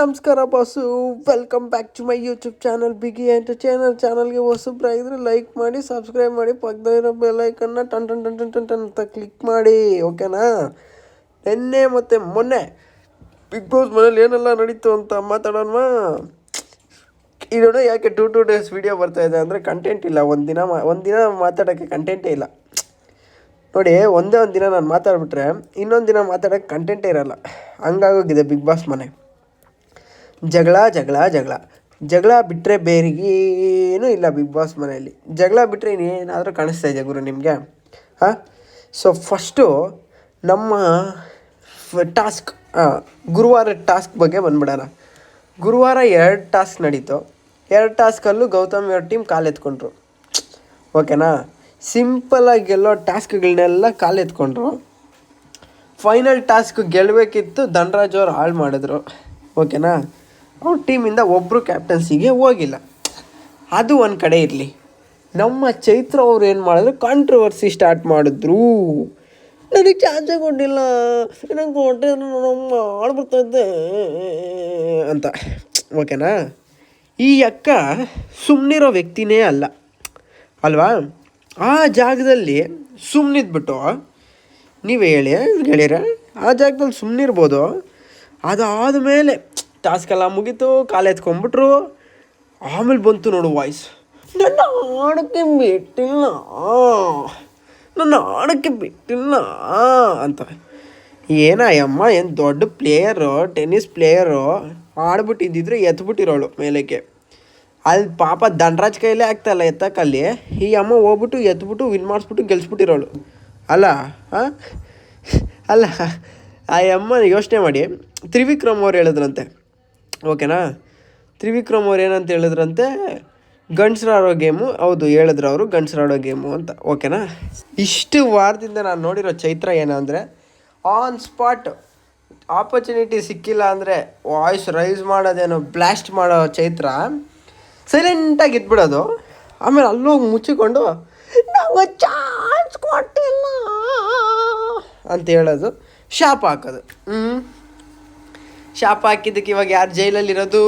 ನಮಸ್ಕಾರ boss, welcome back to my YouTube channel ಬಿಗಿ entertainer. ಚಾನಲ್ಗೆ ಹೊಸಬ್ರಾಗಿದ್ರೆ ಲೈಕ್ ಮಾಡಿ, ಸಬ್ಸ್ಕ್ರೈಬ್ ಮಾಡಿ, ಪಕ್ಕದಲ್ಲಿರೋ ಬೆಲ್ಲೈಕನ್ನ ಟನ್ ಟನ್ ಟನ್ ಟನ್ ಟನ್ ಟನ್ ಅಂತ ಕ್ಲಿಕ್ ಮಾಡಿ, ಓಕೆನಾ? ನಿನ್ನೆ ಮತ್ತು ಮೊನ್ನೆ ಬಿಗ್ ಬಾಸ್ ಮನೇಲಿ ಏನೆಲ್ಲ ನಡೀತು ಅಂತ ಮಾತಾಡೋಣ. ಇದೊಡ ಯಾಕೆ ಟೂ ಡೇಸ್ ವೀಡಿಯೋ ಬರ್ತಾಯಿದೆ ಅಂದರೆ ಕಂಟೆಂಟ್ ಇಲ್ಲ. ಒಂದಿನ ಮಾತಾಡೋಕ್ಕೆ ಕಂಟೆಂಟೇ ಇಲ್ಲ ನೋಡಿ. ಒಂದೇ ಒಂದು ದಿನ ನಾನು ಮಾತಾಡ್ಬಿಟ್ರೆ ಇನ್ನೊಂದು ದಿನ ಮಾತಾಡೋಕ್ಕೆ ಕಂಟೆಂಟೇ ಇರೋಲ್ಲ. ಹಂಗಾಗೋಗಿದೆ ಬಿಗ್ ಬಾಸ್ ಮನೆ. ಜಗಳ ಬಿಟ್ಟರೆ ಬೇರೆಗೇನೂ ಇಲ್ಲ ಬಿಗ್ ಬಾಸ್ ಮನೆಯಲ್ಲಿ. ಜಗಳ ಬಿಟ್ಟರೆ ಇನ್ನೇನಾದರೂ ಕಾಣಿಸ್ತಾ ಇದೆ ಗುರು ನಿಮಗೆ? ಹಾಂ, ಸೊ ಫಸ್ಟು ನಮ್ಮ ಟಾಸ್ಕ್ ಗುರುವಾರ ಟಾಸ್ಕ್ ಬಗ್ಗೆ ಬಂದ್ಬಿಡೋಣ. ಗುರುವಾರ 2 ಟಾಸ್ಕ್ ನಡೀತು. 2 ಟಾಸ್ಕಲ್ಲೂ ಗೌತಮ್ ಅವ್ರ ಟೀಮ್ ಕಾಲೆತ್ಕೊಂಡ್ರು, ಓಕೆನಾ? ಸಿಂಪಲಾಗಿ ಗೆಲ್ಲೋ ಟಾಸ್ಕ್ಗಳನ್ನೆಲ್ಲ ಕಾಲೆತ್ಕೊಂಡ್ರು. ಫೈನಲ್ ಟಾಸ್ಕ್ ಗೆಲ್ಲಬೇಕಿತ್ತು, ಧನರಾಜ್ ಅವ್ರು ಹಾಳು ಮಾಡಿದ್ರು, ಓಕೆನಾ? ಅವ್ರ ಟೀಮಿಂದ ಒಬ್ಬರು ಕ್ಯಾಪ್ಟನ್ಸಿಗೆ ಹೋಗಿಲ್ಲ. ಅದು ಒಂದು ಕಡೆ ಇರಲಿ. ನಮ್ಮ ಚೈತ್ರ ಅವ್ರು ಏನು ಮಾಡಿದ್ರು, ಕಾಂಟ್ರವರ್ಸಿ ಸ್ಟಾರ್ಟ್ ಮಾಡಿದ್ರು. ನನಗೆ ಚಾನ್ಸೇ ಕೊಟ್ಟಿಲ್ಲ, ನಂಗೆ ಹೊಟ್ಟೆ ನಮ್ಮ ಆಡ್ಬಿಡ್ತಾಯಿದ್ದೆ ಅಂತ, ಓಕೆನಾ? ಈ ಅಕ್ಕ ಸುಮ್ಮನಿರೋ ವ್ಯಕ್ತಿನೇ ಅಲ್ಲ ಅಲ್ವಾ? ಆ ಜಾಗದಲ್ಲಿ ಸುಮ್ಮನಿದ್ಬಿಟ್ಟು ನೀವೇ ಹೇಳಿ ಗೆಳೆಯರ, ಆ ಜಾಗದಲ್ಲಿ ಸುಮ್ಮನಿರ್ಬೋದು. ಅದಾದ ಮೇಲೆ ಟಾಸ್ಕೆಲ್ಲ ಮುಗೀತು, ಕಾಲೆತ್ಕೊಂಡ್ಬಿಟ್ರು. ಆಮೇಲೆ ಬಂತು ನೋಡು ವಾಯ್ಸ್, ನನ್ನ ಆಡೋಕ್ಕೆ ಬಿಟ್ಟಿಲ್ಲ ಅಂತ. ಏನಯ್ಯಮ್ಮ, ಏನು ದೊಡ್ಡ ಪ್ಲೇಯರು, ಟೆನ್ನಿಸ್ ಪ್ಲೇಯರು, ಆಡ್ಬಿಟ್ಟಿದ್ದಿದ್ರೆ ಎತ್ಬಿಟ್ಟಿರೋಳು ಮೇಲಕ್ಕೆ. ಅಲ್ಲಿ ಪಾಪ ಧನರಾಜ್ ಕೈಲೇ ಆಗ್ತಾಯಿಲ್ಲ ಎತ್ತಕ್ಕಲ್ಲಿ. ಈ ಅಮ್ಮ ಹೋಗ್ಬಿಟ್ಟು ಎತ್ಬಿಟ್ಟು ವಿನ್ ಮಾಡಿಸ್ಬಿಟ್ಟು ಗೆಲ್ಸ್ಬಿಟ್ಟಿರೋಳು ಅಲ್ಲ? ಹಾಂ ಅಲ್ಲ, ಆ ಅಮ್ಮ ಯೋಚನೆ ಮಾಡಿ. ತ್ರಿವಿಕ್ರಮ್ ಅವ್ರು ಹೇಳಿದ್ರಂತೆ, ಓಕೆನಾ? ತ್ರಿವಿಕ್ರಮ್ ಅವ್ರು ಏನಂತ ಹೇಳಿದ್ರಂತೆ, ಗಂಡಸ್ರಾಡೋ ಗೇಮು, ಹೌದು ಹೇಳಿದ್ರು ಅವರು, ಗಂಡಸ್ರಾಡೋ ಗೇಮು ಅಂತ, ಓಕೆನಾ? ಇಷ್ಟು ವಾರದಿಂದ ನಾನು ನೋಡಿರೋ ಚೈತ್ರ ಏನಂದರೆ, ಆನ್ ಸ್ಪಾಟ್ ಆಪರ್ಚುನಿಟಿ ಸಿಕ್ಕಿಲ್ಲ ಅಂದರೆ ವಾಯ್ಸ್ ರೈಸ್ ಮಾಡೋದೇನೋ, ಬ್ಲಾಸ್ಟ್ ಮಾಡೋ ಚೈತ್ರ ಸೈಲೆಂಟಾಗಿ ಇದ್ಬಿಡೋದು. ಆಮೇಲೆ ಅಲ್ಲೋಗಿ ಮುಚ್ಚಿಕೊಂಡು ನಂಗೆ ಚಾನ್ಸ್ ಕೊಟ್ಟಿಲ್ಲ ಅಂತ ಹೇಳೋದು, ಶಾಪ ಹಾಕೋದು. ಶಾಪ ಹಾಕಿದ್ದಕ್ಕೆ ಇವಾಗ ಯಾರು ಜೈಲಲ್ಲಿರೋದು?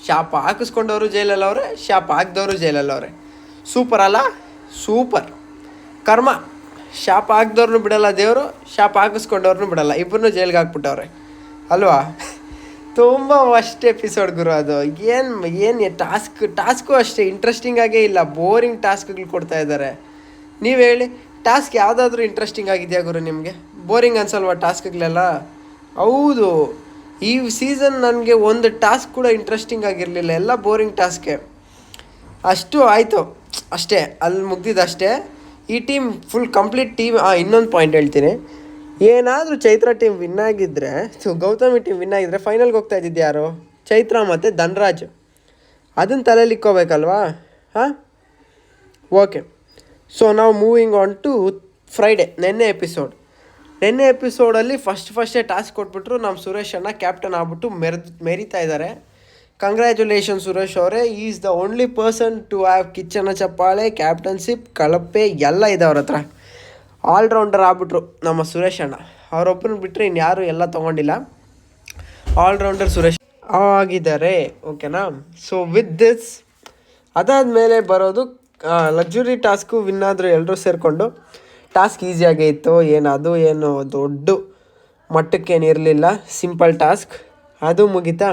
ಶಾಪ ಹಾಕಿಸ್ಕೊಂಡವರು ಜೈಲಲ್ಲವ್ರೆ, ಶಾಪ ಹಾಕಿದವರು ಜೈಲಲ್ಲವ್ರೆ. ಸೂಪರ್ ಅಲ್ಲ? ಸೂಪರ್ ಕರ್ಮ. ಶಾಪ ಹಾಕಿದವ್ರನ್ನೂ ಬಿಡಲ್ಲ ದೇವರು, ಶಾಪ ಹಾಕಿಸ್ಕೊಂಡವ್ರನ್ನೂ ಬಿಡಲ್ಲ, ಇಬ್ಬರನ್ನೂ ಜೈಲಿಗೆ ಹಾಕ್ಬಿಟ್ಟವ್ರೆ ಅಲ್ವಾ? ತುಂಬ ಫಸ್ಟ್ ಎಪಿಸೋಡ್ ಗುರು ಅದು. ಏನು ಟಾಸ್ಕು ಅಷ್ಟೇ ಇಂಟ್ರೆಸ್ಟಿಂಗಾಗೇ ಇಲ್ಲ, ಬೋರಿಂಗ್ ಟಾಸ್ಕ್ಗಳು ಕೊಡ್ತಾ ಇದ್ದಾರೆ. ನೀವು ಹೇಳಿ, ಟಾಸ್ಕ್ ಯಾವುದಾದ್ರೂ ಇಂಟ್ರೆಸ್ಟಿಂಗ್ ಆಗಿದೆಯಾ ಗುರು ನಿಮಗೆ? ಬೋರಿಂಗ್ ಅನ್ಸಲ್ವಾ ಟಾಸ್ಕ್ಗಳೆಲ್ಲ? ಹೌದು, ಈ ಸೀಸನ್ ನನಗೆ ಒಂದು ಟಾಸ್ಕ್ ಕೂಡ ಇಂಟ್ರೆಸ್ಟಿಂಗ್ ಆಗಿರಲಿಲ್ಲ, ಎಲ್ಲ ಬೋರಿಂಗ್ ಟಾಸ್ಕೆ. ಅಷ್ಟು ಆಯಿತು ಅಷ್ಟೇ, ಅಲ್ಲಿ ಮುಗ್ದಿದ್ದಷ್ಟೇ. ಈ ಟೀಮ್ ಫುಲ್ ಕಂಪ್ಲೀಟ್ ಟೀಮ್. ಇನ್ನೊಂದು ಪಾಯಿಂಟ್ ಹೇಳ್ತೀನಿ, ಏನಾದರೂ ಚೈತ್ರ ಟೀಮ್ ವಿನ್ ಆಗಿದ್ದರೆ, ಗೌತಮಿ ಟೀಮ್ ವಿನ್ ಆಗಿದ್ದರೆ ಫೈನಲ್ಗೆ ಹೋಗ್ತಾ ಇದ್ದಿದ್ದು ಯಾರು? ಚೈತ್ರ ಮತ್ತು ಧನರಾಜ್. ಅದನ್ನು ತಲೆಯಲ್ಲಿ ಇಕ್ಕೋಬೇಕಲ್ವಾ? ಹಾಂ, ಓಕೆ. ಸೊ ನಾವು ಮೂವಿಂಗ್ ಆನ್ ಟು ಫ್ರೈಡೇ. ನೆನ್ನೆ ಎಪಿಸೋಡಲ್ಲಿ ಫಸ್ಟೇ ಟಾಸ್ಕ್ ಕೊಟ್ಬಿಟ್ರು. ನಮ್ಮ ಸುರೇಶ್ ಅಣ್ಣ ಕ್ಯಾಪ್ಟನ್ ಆಗ್ಬಿಟ್ಟು ಮೆರಿತಾ ಇದ್ದಾರೆ. ಕಂಗ್ರ್ಯಾಚುಲೇಷನ್ ಸುರೇಶ್ ಅವರೇ. Is the only person to have ಕಿಚ್ಚನ ಚಪ್ಪಾಳೆ, ಕ್ಯಾಪ್ಟನ್ಶಿಪ್, ಕಳಪೆ ಎಲ್ಲ ಇದೆ ಅವ್ರ ಹತ್ರ. ಆಲ್ರೌಂಡರ್ ಆಗ್ಬಿಟ್ರು ನಮ್ಮ ಸುರೇಶ್ ಅಣ್ಣ. ಅವರೊಬ್ಬರನ್ನ ಬಿಟ್ಟರೆ ಇನ್ಯಾರು ಎಲ್ಲ ತೊಗೊಂಡಿಲ್ಲ. ಆಲ್ರೌಂಡರ್ ಸುರೇಶ್ ಆಗಿದ್ದಾರೆ, ಓಕೆನಾ? ಸೊ ವಿತ್ ದಿಸ್ ಅದಾದಮೇಲೆ ಬರೋದು ಲಕ್ಸುರಿ ಟಾಸ್ಕು. ವಿನ್ ಆದರೂ ಎಲ್ಲರೂ ಸೇರಿಕೊಂಡು. ಟಾಸ್ಕ್ ಈಸಿಯಾಗೇ ಇತ್ತು, ಏನು ದೊಡ್ಡ ಮಟ್ಟಕ್ಕೇನಿರಲಿಲ್ಲ, ಸಿಂಪಲ್ ಟಾಸ್ಕ್. ಅದು ಮುಗಿತಾ?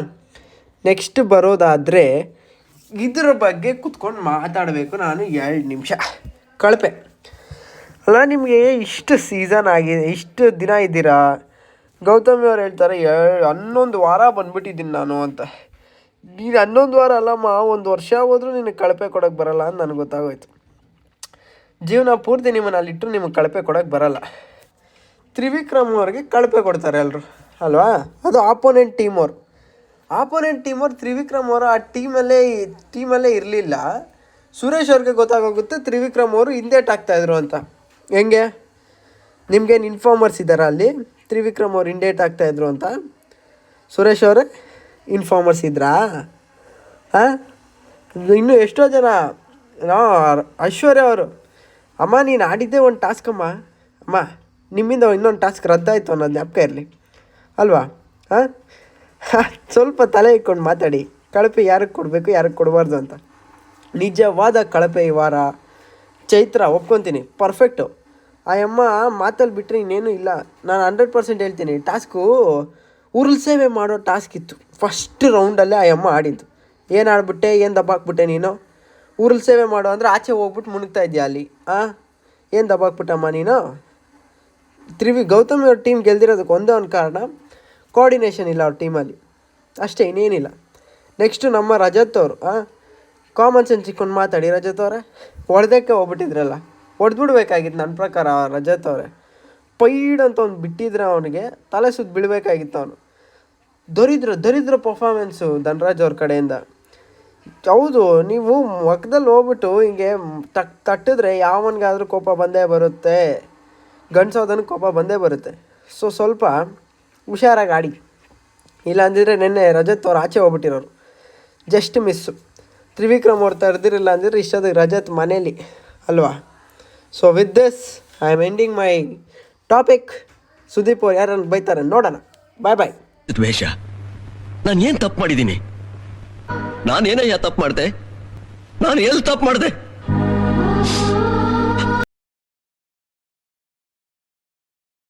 ನೆಕ್ಸ್ಟ್ ಬರೋದಾದರೆ ಇದ್ರ ಬಗ್ಗೆ ಕುತ್ಕೊಂಡು ಮಾತಾಡಬೇಕು ನಾನು 2 ನಿಮಿಷ. ಕಳಪೆ ಅಲ್ಲ, ನಿಮಗೆ ಇಷ್ಟು ಸೀಸನ್ ಆಗಿದೆ, ಇಷ್ಟು ದಿನ ಇದ್ದೀರಾ. ಗೌತಮಿ ಅವ್ರು ಹೇಳ್ತಾರೆ 11 ವಾರ ಬಂದುಬಿಟ್ಟಿದ್ದೀನಿ ನಾನು ಅಂತ. ನೀನು 11 ವಾರ ಅಲ್ಲಮ್ಮ, 1 ವರ್ಷ ಹೋದರೂ ನಿನಗೆ ಕಳಪೆ ಕೊಡೋಕ್ಕೆ ಬರೋಲ್ಲ ಅಂತ ನನಗೆ ಗೊತ್ತಾಗೋಯ್ತು. ಜೀವನ ಪೂರ್ತಿ ನಿಮ್ಮನ್ನು ಅಲ್ಲಿಟ್ಟರು ನಿಮಗೆ ಕಳಪೆ ಕೊಡೋಕ್ಕೆ ಬರೋಲ್ಲ. ತ್ರಿವಿಕ್ರಮ್ ಅವ್ರಿಗೆ ಕಳಪೆ ಕೊಡ್ತಾರೆ ಎಲ್ಲರೂ ಅಲ್ವಾ? ಅದು ಆಪೋನೆಂಟ್ ಟೀಮ್ ಅವ್ರು ತ್ರಿವಿಕ್ರಮ್ ಅವರು ಆ ಟೀಮಲ್ಲೇ ಇರಲಿಲ್ಲ. ಸುರೇಶ್ ಅವ್ರಿಗೆ ಗೊತ್ತಾಗೋಗುತ್ತೆ ತ್ರಿವಿಕ್ರಮ್ ಅವರು ಹಿಂದೇಟ್ ಆಗ್ತಾಯಿದ್ರು ಅಂತ. ಹೆಂಗೆ? ನಿಮಗೇನು ಇನ್ಫಾರ್ಮರ್ಸ್ ಇದ್ದಾರಾ ಅಲ್ಲಿ? ತ್ರಿವಿಕ್ರಮ್ ಅವ್ರು ಹಿಂಡೇಟ್ ಆಗ್ತಾಯಿದ್ರು ಅಂತ ಸುರೇಶ್ ಅವರೇ ಇನ್ಫಾರ್ಮರ್ಸ್ ಇದ್ರಾ? ಹಾಂ, ಇನ್ನೂ ಎಷ್ಟೋ ಜನ. ಐಶ್ವರ್ಯ ಅವರು, ಅಮ್ಮ ನೀನು ಆಡಿದ್ದೇ ಒಂದು ಟಾಸ್ಕ್ ಅಮ್ಮ ನಿಮ್ಮಿಂದ ಇನ್ನೊಂದು ಟಾಸ್ಕ್ ರದ್ದಾಯಿತು ಅನ್ನೋದು ಜ್ಞಾಪಕ ಇರಲಿ ಅಲ್ವಾ? ಹಾಂ, ಸ್ವಲ್ಪ ತಲೆ ಇಟ್ಕೊಂಡು ಮಾತಾಡಿ. ಕಳಪೆ ಯಾರಿಗೆ ಕೊಡಬೇಕು ಯಾರಿಗೆ ಕೊಡಬಾರ್ದು ಅಂತ. ನಿಜವಾದ ಕಳಪೆ ಈ ವಾರ ಚೈತ್ರ, ಒಪ್ಕೊತೀನಿ, ಪರ್ಫೆಕ್ಟು. ಆ ಅಮ್ಮ ಮಾತಲ್ಲಿ ಬಿಟ್ಟರೆ ಇನ್ನೇನು ಇಲ್ಲ. ನಾನು 100% ಹೇಳ್ತೀನಿ. ಟಾಸ್ಕು ಉರುಳು ಸೇವೆ ಮಾಡೋ ಟಾಸ್ಕ್ ಇತ್ತು ಫಸ್ಟ್ ರೌಂಡಲ್ಲೇ ಆ ಅಮ್ಮ ಆಡಿದ್ದು. ಏನು ಆಡ್ಬಿಟ್ಟೆ, ಏನು ದಬ್ಬಾಕ್ಬಿಟ್ಟೆ ನೀನು? ಉರುಳು ಸೇವೆ ಮಾಡೋ ಅಂದರೆ ಆಚೆ ಹೋಗ್ಬಿಟ್ಟು ಮುಳುಗ್ತಾ ಇದೆಯಾ ಅಲ್ಲಿ? ಏನು ದಬ್ಬಾಕ್ಬಿಟ್ಟಮ್ಮ ನೀನು? ಗೌತಮಿ ಅವ್ರ ಟೀಮ್ ಗೆಲ್ದಿರೋದಕ್ಕೆ ಒಂದೇ ಒಂದು ಕಾರಣ, ಕೋಆರ್ಡಿನೇಷನ್ ಇಲ್ಲ ಅವ್ರ ಟೀಮಲ್ಲಿ, ಅಷ್ಟೇ, ಇನ್ನೇನಿಲ್ಲ. ನೆಕ್ಸ್ಟು ನಮ್ಮ ರಜತ್ ಅವರು ಕಾಮನ್ ಸೆನ್ಸ್ ಇಟ್ಕೊಂಡು ಮಾತಾಡಿ. ರಜತ್ ಅವರೇ ಹೊಡೆದಕ್ಕೆ ಹೋಗ್ಬಿಟ್ಟಿದ್ರಲ್ಲ, ಹೊಡೆದ್ಬಿಡ್ಬೇಕಾಗಿತ್ತು ನನ್ನ ಪ್ರಕಾರ. ರಜತ್ ಅವರೇ ಪೈಡ್ ಅಂತ ಒಂದು ಬಿಟ್ಟಿದ್ರೆ ಅವನಿಗೆ ತಲೆ ಸುತ್ತ ಬೀಳಬೇಕಾಗಿತ್ತು. ಅವನು ದರಿದ್ರ ಪರ್ಫಾರ್ಮೆನ್ಸು ಧನರಾಜ್ ಅವ್ರ ಕಡೆಯಿಂದ. ಹೌದು, ನೀವು ಮೊಕ್ಕದಲ್ಲಿ ಹೋಗ್ಬಿಟ್ಟು ಹಿಂಗೆ ತಟ್ಟಿದ್ರೆ ಯಾವನಿಗಾದ್ರೂ ಕೋಪ ಬಂದೇ ಬರುತ್ತೆ, ಗಂಡ್ಸೋದನ್ನು ಕೋಪ ಬಂದೇ ಬರುತ್ತೆ. ಸೊ ಸ್ವಲ್ಪ ಹುಷಾರಾಗಿ ಆಡಿ. ಇಲ್ಲ ಅಂದಿದ್ರೆ ನಿನ್ನೆ ರಜತ್ ಅವ್ರು ಆಚೆ ಹೋಗ್ಬಿಟ್ಟಿರೋರು, ಜಸ್ಟ್ ಮಿಸ್ಸು. ತ್ರಿವಿಕ್ರಮ್ ಅವ್ರು ತರ್ದಿರಲಿಲ್ಲ ಅಂದಿದ್ರೆ ಇಷ್ಟೊತ್ತಿಗೆ ರಜತ್ ಮನೇಲಿ ಅಲ್ವಾ. So with this I am ending my topic. Sudeep ಅವ್ರು ಯಾರನ್ನು ಬೈತಾರೆ ನೋಡೋಣ. ಬಾಯ್. ದ್ವೇಷ, ನಾನು ಏನು ತಪ್ಪು ಮಾಡಿದ್ದೀನಿ? ನಾನೇನಯ್ಯ ತಪ್ಪು ಮಾಡಿದೆ? ನಾನು ಎಲ್ಲಿ ತಪ್ಪು ಮಾಡಿದೆ?